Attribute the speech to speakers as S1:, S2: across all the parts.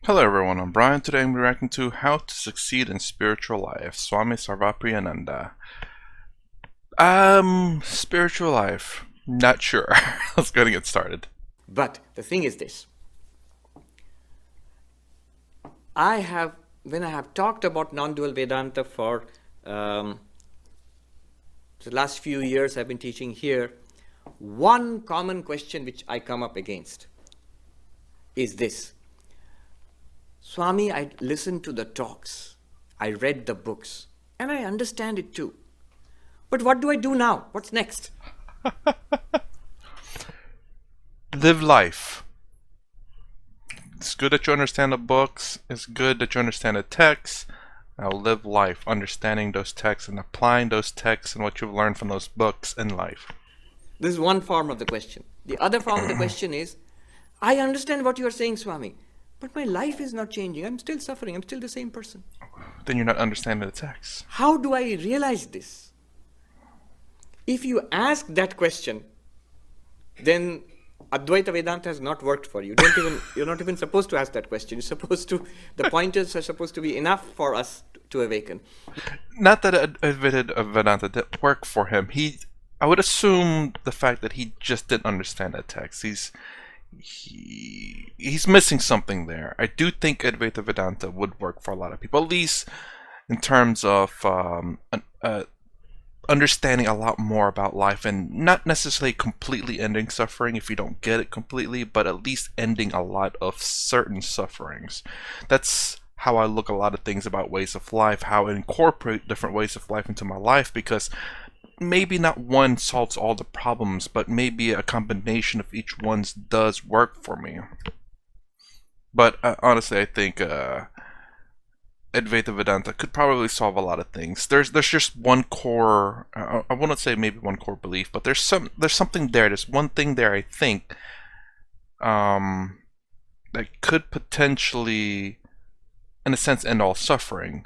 S1: Hello everyone, I'm Brian. Today I'm reacting to How to Succeed in Spiritual Life, Swami Sarvapriyananda. Spiritual life. Not sure. Let's go and get started.
S2: But the thing is this. When I have talked about non-dual Vedanta for the last few years I've been teaching here, one common question which I come up against is this. Swami, I listened to the talks, I read the books, and I understand it too. But what do I do now? What's next?
S1: Live life. It's good that you understand the books. It's good that you understand the texts. Now live life, understanding those texts and applying those texts and what you've learned from those books in life.
S2: This is one form of the question. The other form of the question is, I understand what you are saying, Swami, but my life is not changing. I'm still suffering. I'm still the same person.
S1: Then you're not understanding the text.
S2: How do I realize this? If you ask that question, then Advaita Vedanta has not worked for you. You're not even supposed to ask that question. The pointers are supposed to be enough for us to awaken.
S1: Not that Advaita Vedanta didn't work for him. I would assume the fact that he just didn't understand that text. He's missing something there. I do think Advaita Vedanta would work for a lot of people, at least in terms of understanding a lot more about life and not necessarily completely ending suffering if you don't get it completely, but at least ending a lot of certain sufferings. That's how I look at a lot of things about ways of life, how I incorporate different ways of life into my life, because maybe not one solves all the problems, but maybe a combination of each one does work for me. But honestly, I think Advaita Vedanta could probably solve a lot of things. There's just one core. I wouldn't say maybe one core belief, but there's something there. There's one thing there. I think that could potentially, in a sense, end all suffering.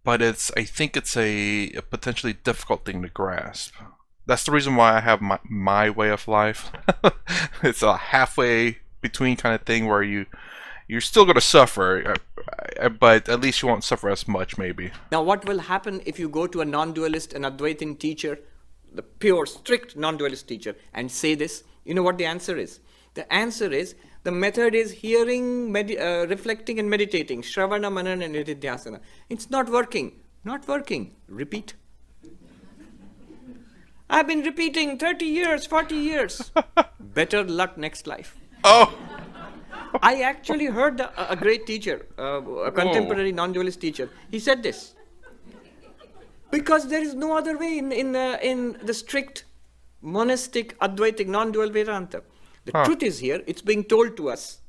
S1: But I think it's a potentially difficult thing to grasp. That's the reason why I have my way of life. It's a halfway between kind of thing where you're still going to suffer, but at least you won't suffer as much, maybe.
S2: Now, what will happen if you go to a non-dualist, an Advaitin teacher, the pure, strict non-dualist teacher, and say this? You know what the answer is? The answer is, the method is hearing, reflecting and meditating. Shravana, Manana and Nididhyasana. It's not working. Not working. Repeat. I've been repeating 30 years, 40 years. Better luck next life.
S1: Oh!
S2: I actually heard a great teacher, a contemporary non-dualist teacher. He said this. Because there is no other way in the strict monastic Advaitic non-dual Vedanta. The truth is here, it's being told to us.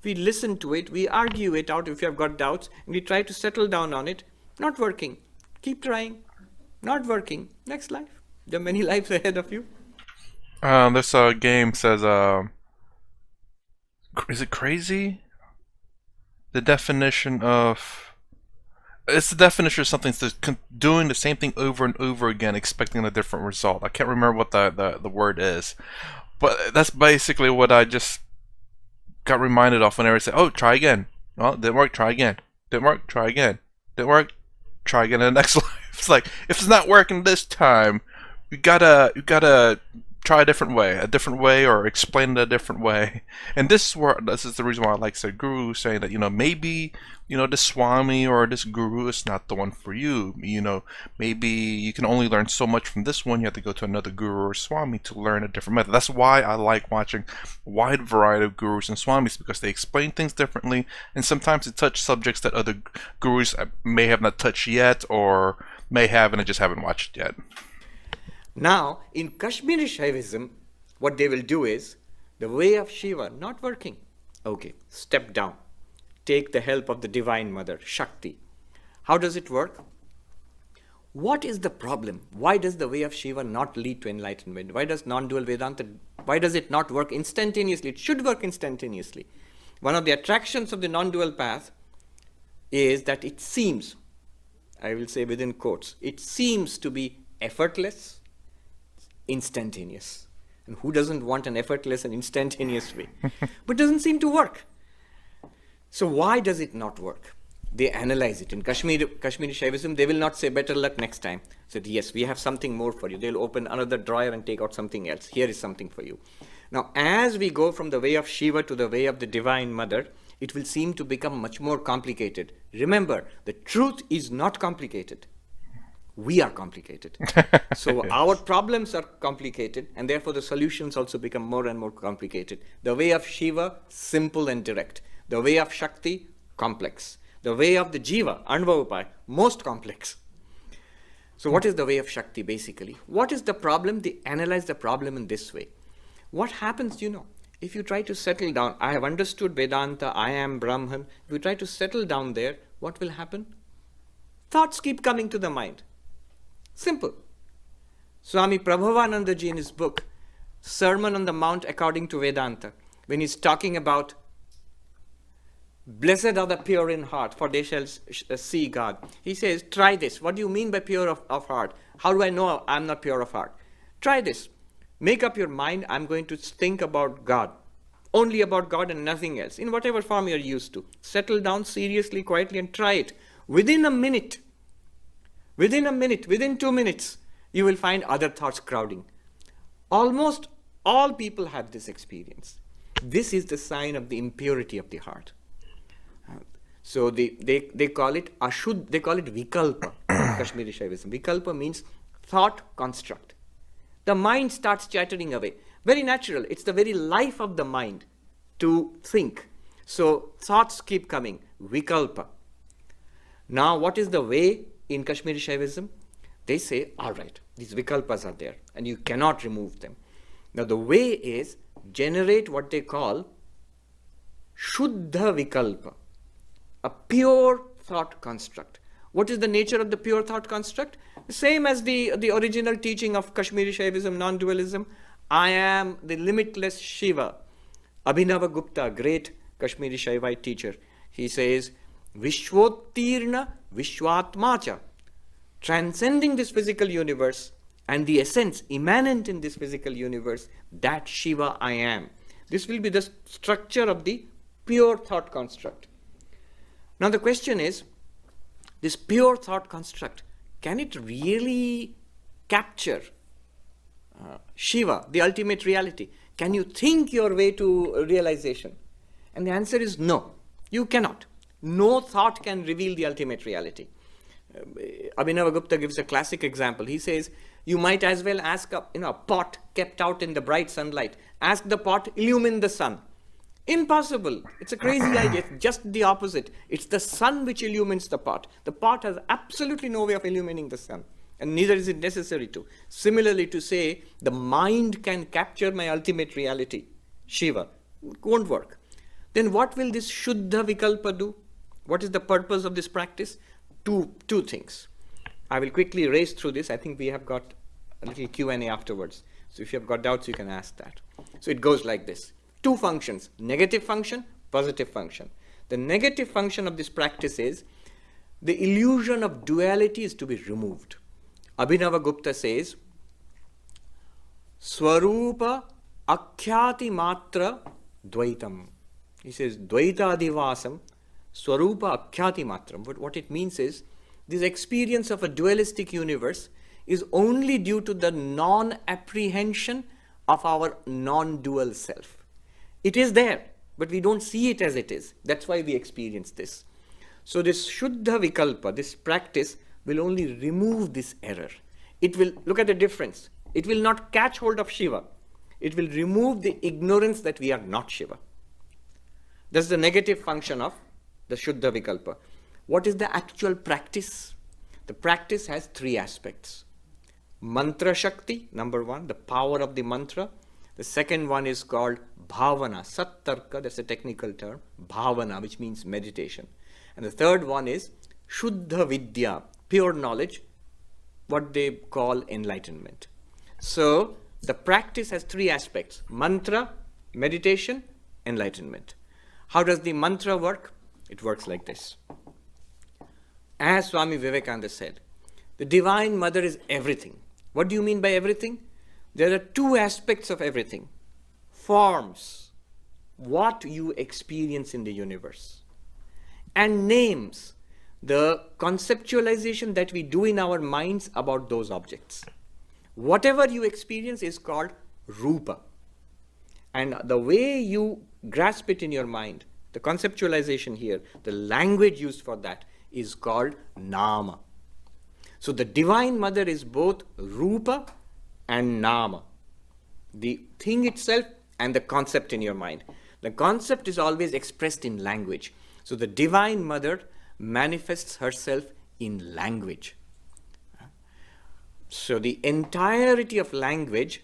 S2: We listen to it, we argue it out if you have got doubts, and we try to settle down on it. Not working. Keep trying. Not working. Next life. There are many lives ahead of you.
S1: This game says, is it crazy? The definition of... It's the definition of something that's doing the same thing over and over again, expecting a different result. I can't remember what the word is. But that's basically what I just got reminded of whenever I say, oh, try again. Well, didn't work, try again. Didn't work, try again. Didn't work, try again in the next life. It's like, if it's not working this time, you gotta try a different way, or explain it a different way. And this is the reason why I like Sadhguru saying that, maybe, this Swami or this Guru is not the one for you. Maybe you can only learn so much from this one. You have to go to another Guru or Swami to learn a different method. That's why I like watching a wide variety of Gurus and Swamis, because they explain things differently, and sometimes they touch subjects that other Gurus may have not touched yet, or may have and I just haven't watched yet.
S2: Now, in Kashmir Shaivism, what they will do is, the way of Shiva, not working. Okay, step down. Take the help of the Divine Mother, Shakti. How does it work? What is the problem? Why does the way of Shiva not lead to enlightenment? Why does non-dual Vedanta, why does it not work instantaneously? It should work instantaneously. One of the attractions of the non-dual path is that it seems, I will say within quotes, it seems to be effortless, instantaneous. And who doesn't want an effortless and instantaneous way? But doesn't seem to work. So why does it not work? They analyze it. In Kashmiri Shaivism, they will not say better luck next time. Said, yes, we have something more for you. They'll open another drawer and take out something else. Here is something for you. Now, as we go from the way of Shiva to the way of the Divine Mother, it will seem to become much more complicated. Remember, the truth is not complicated. We are complicated. So
S1: Yes.
S2: our problems are complicated, and therefore the solutions also become more and more complicated. The way of Shiva, simple and direct. The way of Shakti, complex. The way of the Jiva, Anvaupai, most complex. So what is the way of Shakti basically? What is the problem? They analyze the problem in this way. What happens, if you try to settle down, I have understood Vedanta, I am Brahman. If you try to settle down there, what will happen? Thoughts keep coming to the mind. Simple. Swami Prabhavanandaji in his book, Sermon on the Mount According to Vedanta, when he's talking about blessed are the pure in heart, for they shall see God. He says, try this. What do you mean by pure of heart? How do I know I'm not pure of heart? Try this. Make up your mind, I'm going to think about God. Only about God and nothing else, in whatever form you're used to. Settle down seriously, quietly, and try it. Within a minute, within 2 minutes, you will find other thoughts crowding. Almost all people have this experience. This is the sign of the impurity of the heart. So they call it Ashud, they call it Vikalpa in Kashmiri Shaivism. Vikalpa means thought construct. The mind starts chattering away. Very natural. It's the very life of the mind to think. So thoughts keep coming. Vikalpa. Now what is the way in Kashmiri Shaivism? They say, all right, these Vikalpas are there and you cannot remove them. Now the way is generate what they call Shuddha Vikalpa. A pure thought construct. What is the nature of the pure thought construct? Same as the original teaching of Kashmiri Shaivism, non-dualism. I am the limitless Shiva. Abhinava Gupta, great Kashmiri Shaivite teacher, he says, Vishwottirna Vishwatmacha, transcending this physical universe and the essence immanent in this physical universe, that Shiva I am. This will be the structure of the pure thought construct. Now the question is, this pure thought construct, can it really capture Shiva, the ultimate reality? Can you think your way to realization? And the answer is no, you cannot. No thought can reveal the ultimate reality. Abhinava Gupta gives a classic example. He says, you might as well ask a pot kept out in the bright sunlight. Ask the pot, illumine the sun. Impossible. It's a crazy idea. It's just the opposite. It's the sun which illumines the pot. The pot has absolutely no way of illumining the sun, and neither is it necessary to. Similarly, to say the mind can capture my ultimate reality, Shiva, won't work. Then what will this Shuddha Vikalpa do? What is the purpose of this practice? Two things. I will quickly race through this. I think we have got a little Q&A afterwards. So if you have got doubts, you can ask that. So it goes like this. Two functions, negative function, positive function. The negative function of this practice is the illusion of duality is to be removed. Abhinava Gupta says, Swarupa Akhyati Matra Dvaitam. He says, Dvaita Adivasam, Swarupa Akhyati Matram. But what it means is, this experience of a dualistic universe is only due to the non-apprehension of our non-dual self. It is there, but we don't see it as it is. That's why we experience this. So this Shuddha Vikalpa, this practice, will only remove this error. It will, look at the difference. It will not catch hold of Shiva. It will remove the ignorance that we are not Shiva. That's the negative function of the Shuddha Vikalpa. What is the actual practice? The practice has three aspects. Mantra Shakti, number one, the power of the mantra. The second one is called Bhavana, Sattarka, that's a technical term, Bhavana, which means meditation. And the third one is Shuddha Vidya, pure knowledge, what they call enlightenment. So the practice has three aspects: mantra, meditation, enlightenment. How does the mantra work? It works like this. As Swami Vivekananda said, the Divine Mother is everything. What do you mean by everything? There are two aspects of everything. Forms, what you experience in the universe. and names, the conceptualization that we do in our minds about those objects. Whatever you experience is called rupa. And the way you grasp it in your mind, the conceptualization here, the language used for that is called nama. So the Divine Mother is both rupa and nama, the thing itself and the concept in your mind. The concept is always expressed in language. So the Divine Mother manifests herself in language. So the entirety of language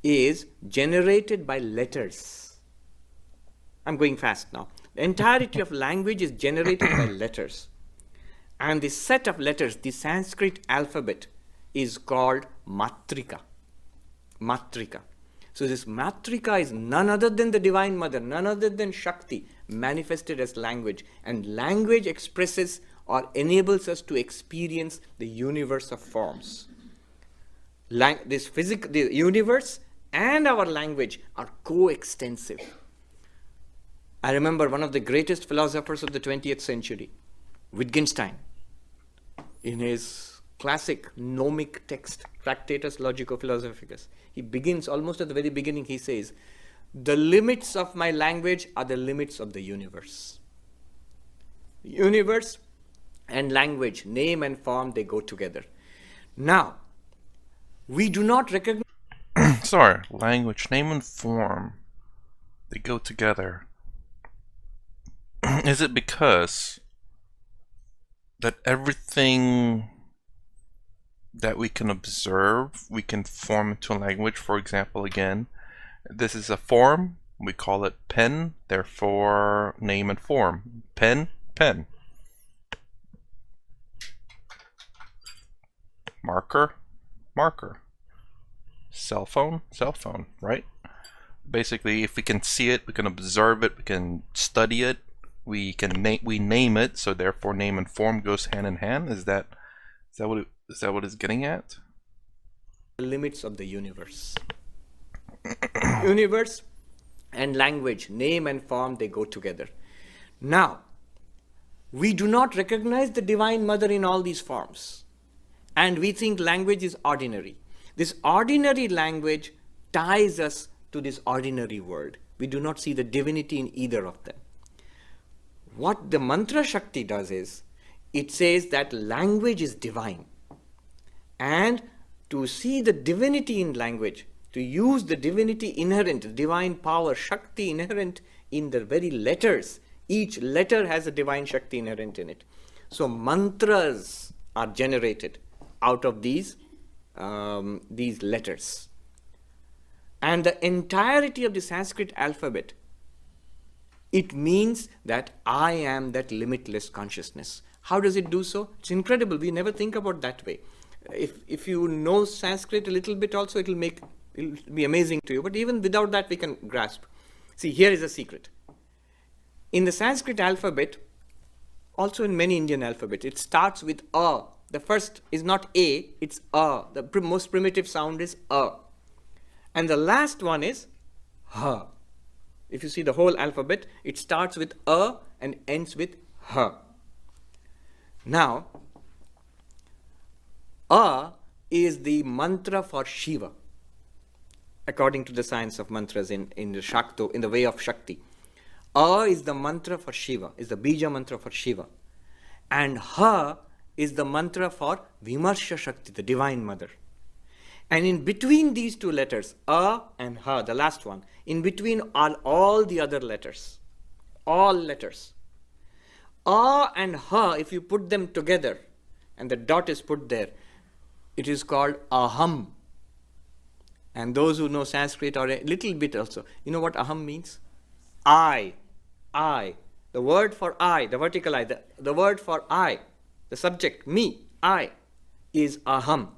S2: is generated by letters. I'm going fast now. The entirety of language is generated by letters. And the set of letters, the Sanskrit alphabet, is called matrika. Matrika. So this matrika is none other than the Divine Mother, none other than Shakti, manifested as language. And language expresses or enables us to experience the universe of forms. The universe and our language are coextensive. I remember one of the greatest philosophers of the 20th century, Wittgenstein, in his classic gnomic text, Tractatus Logico-Philosophicus, he begins, almost at the very beginning, he says, the limits of my language are the limits of the universe. Universe and language, name and form, they go together. Now, we do not recognize...
S1: Sorry, language, name, and form, they go together. Is it because that everything that we can observe, we can form into a language? For example, again, this is a form, we call it pen, therefore name and form. Pen, pen. Marker, marker. Cell phone, cell phone, right? Basically, if we can see it, we can observe it, we can study it, we name it, so therefore name and form goes hand in hand. Is that what it's getting at?
S2: The limits of the universe. Universe and language, name and form, they go together. Now, we do not recognize the Divine Mother in all these forms. And we think language is ordinary. This ordinary language ties us to this ordinary world. We do not see the divinity in either of them. What the mantra Shakti does is, it says that language is divine. And to see the divinity in language, to use the divinity inherent, the divine power, Shakti inherent in the very letters, each letter has a divine Shakti inherent in it. So mantras are generated out of these letters. And the entirety of the Sanskrit alphabet, it means that I am that limitless consciousness. How does it do so? It's incredible. We never think about that way. If you know Sanskrit a little bit also, it'll be amazing to you. But even without that, we can grasp. See, here is a secret. In the Sanskrit alphabet, also in many Indian alphabets, it starts with A. The first is not A, it's A. The most primitive sound is A. And the last one is Ha. If you see the whole alphabet, it starts with A and ends with Ha. Now, A is the mantra for Shiva, according to the science of mantras in the Shakto, in the way of Shakti. A is the mantra for Shiva, is the bija mantra for Shiva. And Ha is the mantra for Vimarsha Shakti, the Divine Mother. And in between these two letters, A and Ha, the last one, in between are all the other letters. All letters. A and Ha, if you put them together, and the dot is put there, it is called Aham. And those who know Sanskrit or a little bit also, you know what Aham means? I. The word for I, the vertical I, the word for I, the subject, me, I, is Aham.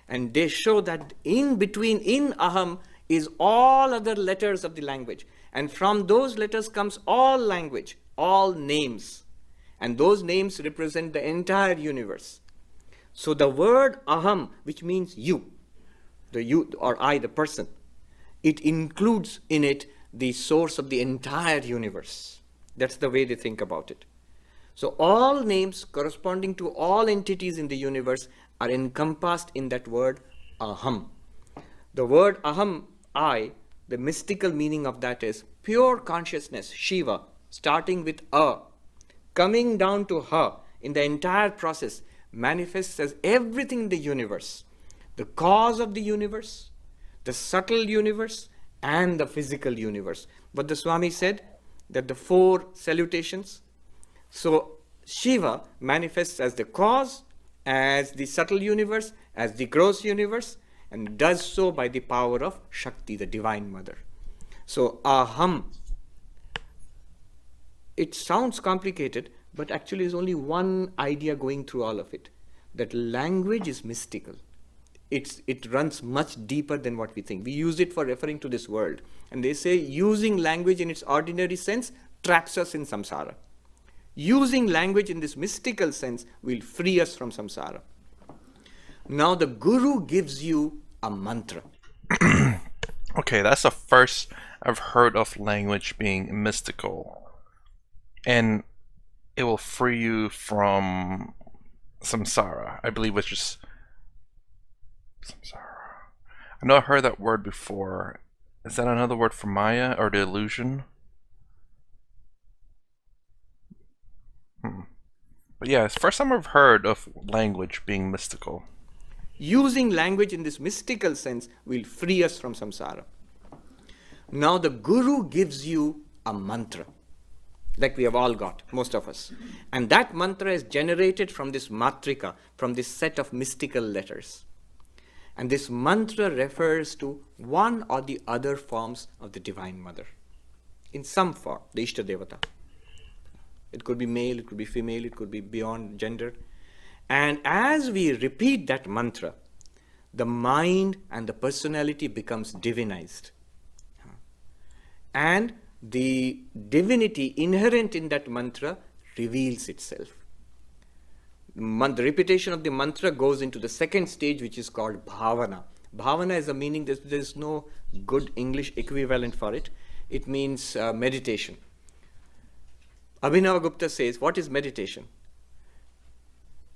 S2: And they show that in between, in Aham, is all other letters of the language. And from those letters comes all language, all names. And those names represent the entire universe. So the word Aham, which means you, the you or I, the person, it includes in it the source of the entire universe. That's the way they think about it. So all names corresponding to all entities in the universe are encompassed in that word aham. The word aham, I, the mystical meaning of that is pure consciousness, Shiva, starting with a, coming down to ha in the entire process, manifests as everything in the universe, the cause of the universe, the subtle universe, and the physical universe. But the Swami said that the four salutations, so Shiva manifests as the cause, as the subtle universe, as the gross universe, and does so by the power of Shakti, the Divine Mother. So aham, it sounds complicated, but actually is only one idea going through all of it, that language is mystical. It runs much deeper than what we think. We use it for referring to this world. And they say using language in its ordinary sense traps us in samsara. Using language in this mystical sense will free us from samsara. Now the Guru gives you a mantra.
S1: Okay, that's the first I've heard of language being mystical. And it will free you from samsara, I believe, which is samsara. I know I heard that word before. Is that another word for Maya or the illusion? But yeah, it's the first time I've heard of language being mystical.
S2: Using language in this mystical sense will free us from samsara. Now the Guru gives you a mantra, like we have all got, most of us. And that mantra is generated from this matrika, from this set of mystical letters. And this mantra refers to one or the other forms of the Divine Mother. In some form, the Ishta Devata. It could be male, it could be female, it could be beyond gender. And as we repeat that mantra, the mind and the personality becomes divinized. And the divinity inherent in that mantra reveals itself. The repetition of the mantra goes into the second stage, which is called bhavana. Bhavana is a meaning, there's no good English equivalent for it. It means meditation. Abhinavagupta says, what is meditation?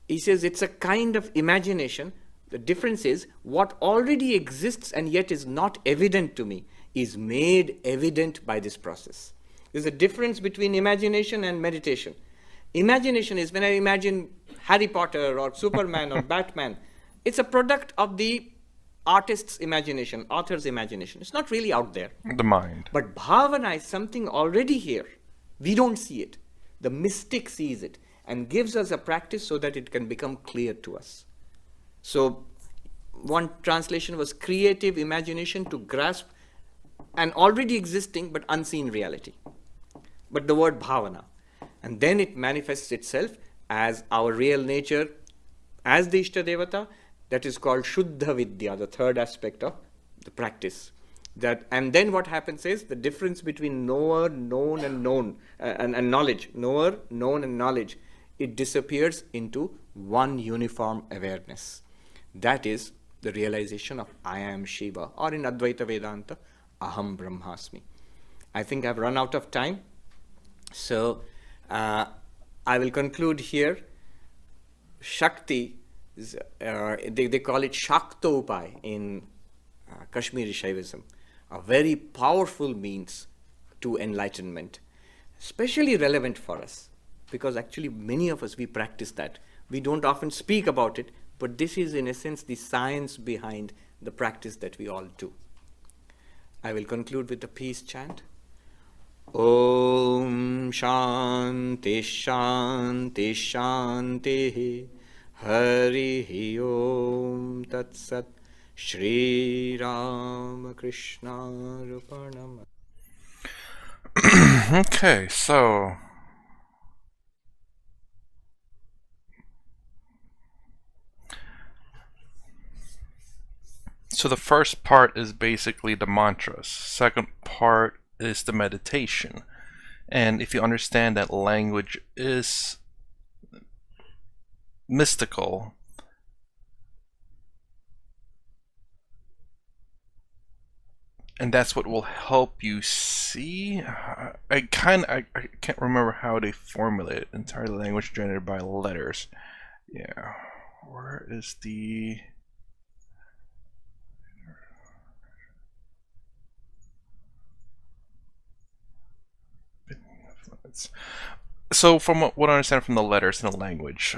S2: He says it's a kind of imagination. The difference is what already exists and yet is not evident to me is made evident by this process. There's a difference between imagination and meditation. Imagination is when I imagine Harry Potter or Superman or Batman. It's a product of the artist's imagination, author's imagination. It's not really out there.
S1: The mind.
S2: But bhavana is something already here. We don't see it. The mystic sees it and gives us a practice so that it can become clear to us. So one translation was creative imagination to grasp an already existing but unseen reality. But the word bhavana. And then it manifests itself as our real nature, as the Ishta Devata. That is called Shuddha Vidya, the third aspect of the practice. And then what happens is the difference between knower, known, and known, and knowledge, knower, known, and knowledge, it disappears into one uniform awareness. That is the realization of I am Shiva, or in Advaita Vedanta, Aham Brahmasmi. I think I've run out of time, so I will conclude here. Shakti, they call it Shaktopai in Kashmir Shaivism, a very powerful means to enlightenment, especially relevant for us, because actually many of us, we practice that. We don't often speak about it, but this is in essence the science behind the practice that we all do. I will conclude with the peace chant. Om Shanti Shanti Shanti Hari Om Tat Sat Shri Ram Krishna Rupanam.
S1: Okay, so the first part is basically the mantras. Second part is the meditation. And if you understand that language is mystical, and that's what will help you see. I can't remember how they formulate it. Entire language generated by letters. Yeah. Where is the... So from what I understand from the letters in the language,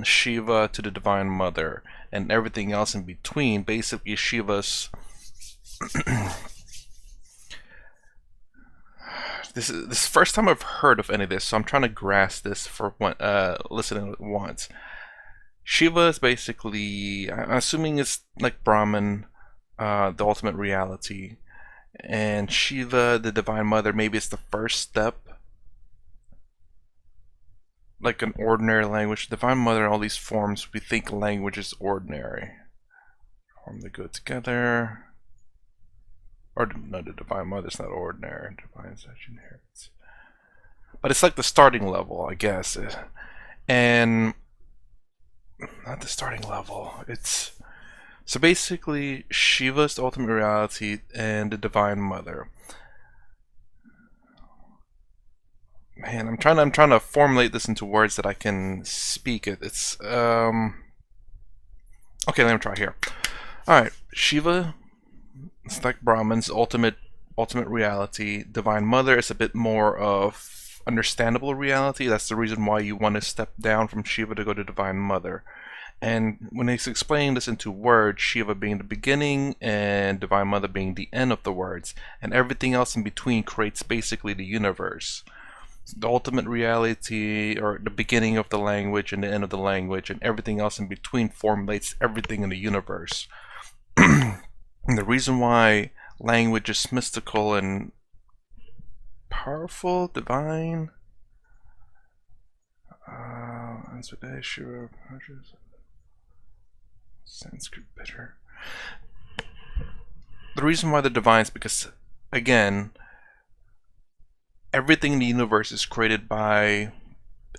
S1: Shiva to the Divine Mother and everything else in between, basically Shiva's... This is the first time I've heard of any of this, so I'm trying to grasp this for one, listening at once. Shiva is basically, I'm assuming it's like Brahman, the ultimate reality, and Shiva, the Divine Mother, maybe it's the first step, like an ordinary language. Divine Mother in all these forms, we think language is ordinary. Form they go together. Or no, the Divine Mother's not ordinary. Divine such inherits. But it's like the starting level, I guess. And not the starting level. It's so basically Shiva's the ultimate reality and the Divine Mother. Man, I'm trying to formulate this into words that I can speak it. It's okay, let me try here. Alright, Shiva, it's like Brahman's ultimate reality. Divine Mother is a bit more of understandable reality. That's the reason why you want to step down from Shiva to go to Divine Mother. And when he's explaining this into words, Shiva being the beginning and Divine Mother being the end of the words, and everything else in between creates basically the universe. The ultimate reality, or the beginning of the language and the end of the language, and everything else in between formulates everything in the universe. And the reason why language is mystical and powerful, divine, Sanskrit bitter. The reason why they're divine is because, again, everything in the universe is created by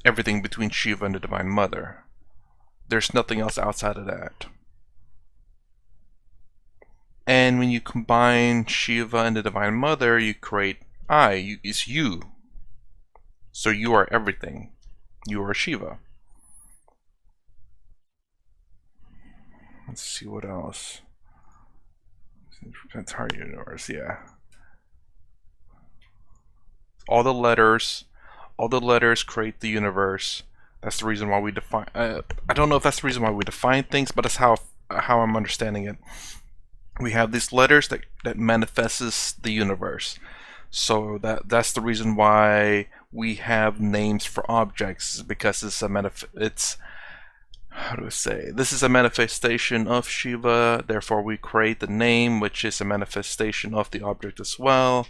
S1: everything between Shiva and the Divine Mother. There's nothing else outside of that. And when you combine Shiva and the Divine Mother, you create it's you. So you are everything. You are Shiva. Let's see what else. Entire universe, yeah. All the letters create the universe. That's the reason why we define. I don't know if that's the reason why we define things, but that's how I'm understanding it. We have these letters that manifests the universe. So that's the reason why we have names for objects, because it's how do I say? This is a manifestation of Shiva. Therefore, we create the name, which is a manifestation of the object as well.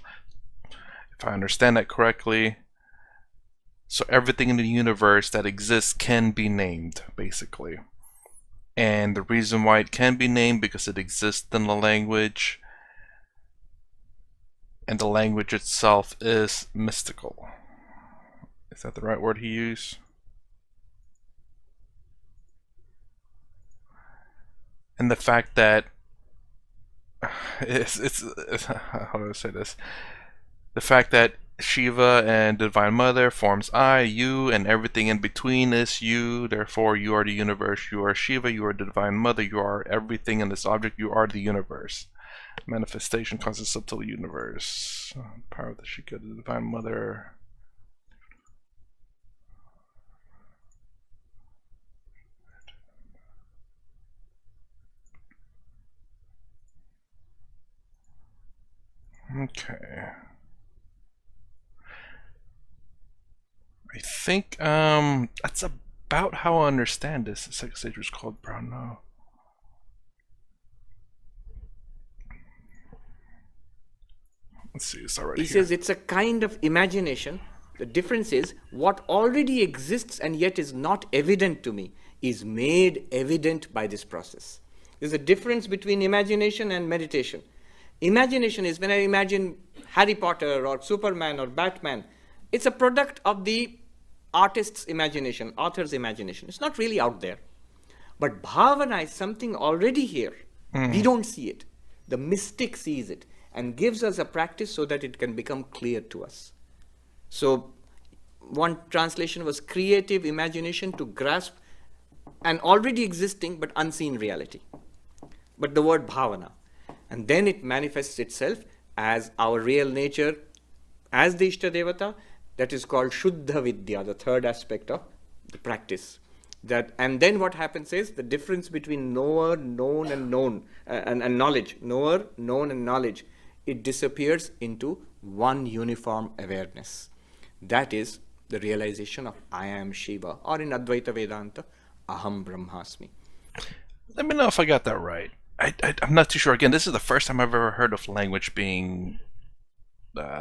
S1: If I understand that correctly. So everything in the universe that exists can be named, basically. And the reason why it can be named, because it exists in the language. And the language itself is mystical. Is that the right word he used? And the fact that it's how do I say this? The fact that Shiva and Divine Mother forms I, you, and everything in between is you. Therefore, you are the universe. You are Shiva. You are the Divine Mother. You are everything in this object. You are the universe. Manifestation causes subtle universe. Power of the Shiva, the Divine Mother. Okay. I think that's about how I understand this. The second stage was called Brown. No. Let's see, it's already
S2: He
S1: here.
S2: says it's a kind of imagination. The difference is what already exists and yet is not evident to me is made evident by this process. There's a difference between imagination and meditation. Imagination is when I imagine Harry Potter or Superman or Batman. It's a product of the artist's imagination, author's imagination. It's not really out there. But bhavana is something already here. We don't see it. The mystic sees it and gives us a practice so that it can become clear to us. So one translation was creative imagination to grasp an already existing but unseen reality. But the word bhavana. And then it manifests itself as our real nature, as the Ishtadevata, that is called Shuddha Vidya, the third aspect of the practice. And then what happens is the difference between knower, known, and known, and knowledge, knower, known, and knowledge, it disappears into one uniform awareness. That is the realization of I am Shiva, or in Advaita Vedanta, Aham Brahmasmi.
S1: Let me know if I got that right. I'm not too sure. Again, this is the first time I've ever heard of language being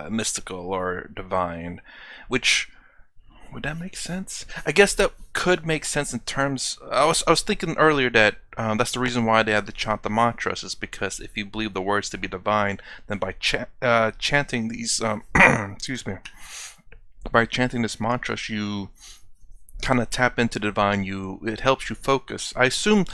S1: mystical or divine, which would that make sense? I guess that could make sense in terms. I was thinking earlier that that's the reason why they had to chant the mantras, is because if you believe the words to be divine, then by chanting these, excuse me, by chanting this mantras, you kind of tap into divine. It helps you focus. I assume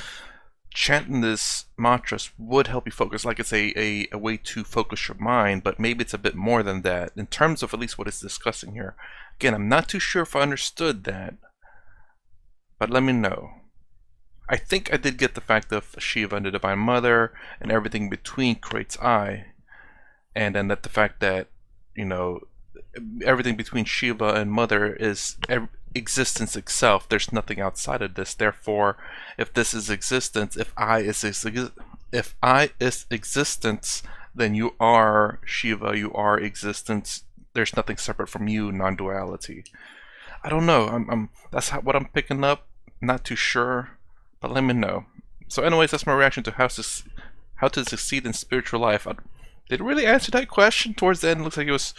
S1: chanting this mantras would help you focus, like it's a way to focus your mind, but maybe it's a bit more than that in terms of at least what it's discussing here. Again, I'm not too sure if I understood that, but let me know. I think I did get the fact of Shiva and the Divine Mother and everything between creates I, and then that the fact that, you know, everything between Shiva and Mother is existence itself. There's nothing outside of this. Therefore, if this is existence, if I is existence, then you are Shiva, you are existence. There's nothing separate from you, non-duality. I don't know. That's what I'm picking up. Not too sure, but let me know. So, anyways, that's my reaction to how to succeed in spiritual life. Did it really answer that question? Towards the end, it looks like it was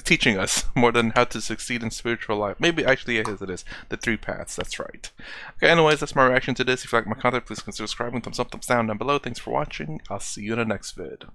S1: teaching us more than how to succeed in spiritual life. Maybe actually it is. The 3 paths, that's right. Okay, anyways, that's my reaction to this. If you like my content, please consider subscribing. Thumbs up, thumbs down below. Thanks for watching. I'll see you in the next vid.